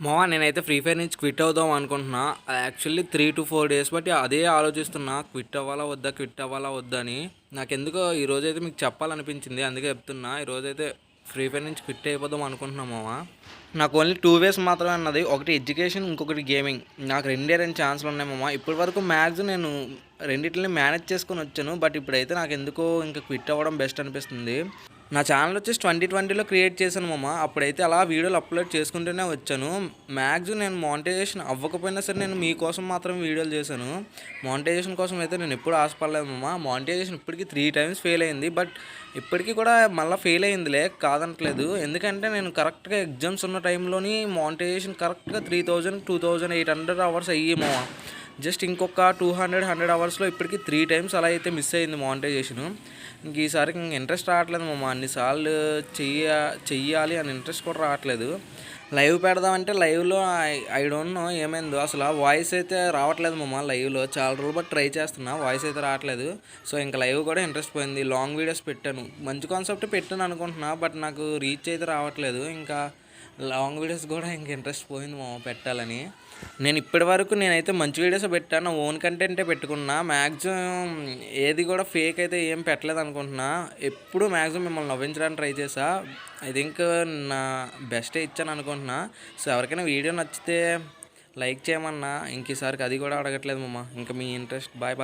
మావా నేనైతే free fire నుంచి క్విట్ అవుదాం అనుకుంటున్నా. యాక్చువల్లీ 3-4 డేస్ బట్టి అదే ఆలోచిస్తున్నా. క్విట్ అవ్వాలా వద్దా అని. నాకెందుకో ఈరోజైతే మీకు చెప్పాలనిపించింది. అందుకే చెప్తున్నా. ఈరోజైతే ఫ్రీ ఫైర్ నుంచి క్విట్ అయిపోదాం అనుకుంటున్నా మావా. నాకు ఓన్లీ 2 వేస్ మాత్రమే ఉన్నది. ఒకటి ఎడ్యుకేషన్, ఇంకొకటి గేమింగ్. నాకు రెండే 2 ఛాన్స్‌లు ఉన్నాయి మామ. ఇప్పటి వరకు మ్యాక్స్ నేను రెండిటిని మేనేజ్ చేసుకొని వచ్చాను. బట్ ఇప్పుడైతే నాకెందుకో ఇంకా క్విట్ అవ్వడం బెస్ట్ అనిపిస్తుంది. నా ఛానల్ వచ్చేసి 2020లో క్రియేట్ చేశాను మామ. అప్పుడైతే అలా వీడియోలు అప్లోడ్ చేసుకుంటూనే వచ్చాను. మ్యాక్స్ నేను మానిటైజేషన్ అవ్వకపోయినా సరే నేను మీకోసం మాత్రమే వీడియోలు చేశాను. మానిటైజేషన్ కోసం అయితే నేను ఎప్పుడు ఆశపడలేదు మామ. మానిటైజేషన్ ఇప్పటికి 3 టైమ్స్ ఫెయిల్ అయింది. బట్ ఇప్పటికీ కూడా మళ్ళీ ఫెయిల్ అయిందిలే, కాదనట్లేదు. ఎందుకంటే నేను కరెక్ట్గా ఎగ్జామ్స్ ఉన్న టైంలోని మానిటైజేషన్ కరెక్ట్గా 2800 అవర్స్ అయ్యి మామ. జస్ట్ ఇంకొక 100 అవర్స్లో ఇప్పటికి 3 టైమ్స్ అలా అయితే మిస్ అయింది మానిటైజేషన్. ఇంక ఈసారికి ఇంక ఇంట్రెస్ట్ రావట్లేదు మామ. అన్నిసార్లు చెయ్యాలి అని ఇంట్రెస్ట్ కూడా రావట్లేదు. లైవ్ పెడదామంటే లైవ్లో ఐ డోంట్ నో ఏమైందో అసలు వాయిస్ అయితే రావట్లేదు మామ. లైవ్లో చాలా రోజులు బట్టి ట్రై చేస్తున్నా, వాయిస్ అయితే రావట్లేదు. సో ఇంకా లైవ్ కూడా ఇంట్రెస్ట్ పోయింది. లాంగ్ వీడియోస్ పెట్టాను, మంచి కాన్సెప్ట్ పెట్టాను అనుకుంటున్నా. బట్ నాకు రీచ్ అయితే రావట్లేదు. ఇంకా లాంగ్ వీడియోస్ కూడా ఇంక ఇంట్రెస్ట్ పోయింది మామ పెట్టాలని. నేను ఇప్పటి వరకు నేనైతే మంచి వీడియోస్ పెట్టాను, ఓన్ కంటెంటే పెట్టుకున్నా. మ్యాక్సిమం ఏది కూడా ఫేక్ అయితే ఏం పెట్టలేదు అనుకుంటున్నా. ఎప్పుడు మ్యాక్సిమం మిమ్మల్ని నవ్వించడానికి ట్రై చేసా. ఐ థింక్ నా బెస్టే ఇచ్చాను అనుకుంటున్నా. సో ఎవరికైనా వీడియో నచ్చితే లైక్ చేయమన్నా. ఇంక ఈసారికి అది కూడా అడగట్లేదు మామ. ఇంకా మీ ఇంట్రెస్ట్. Bye bye.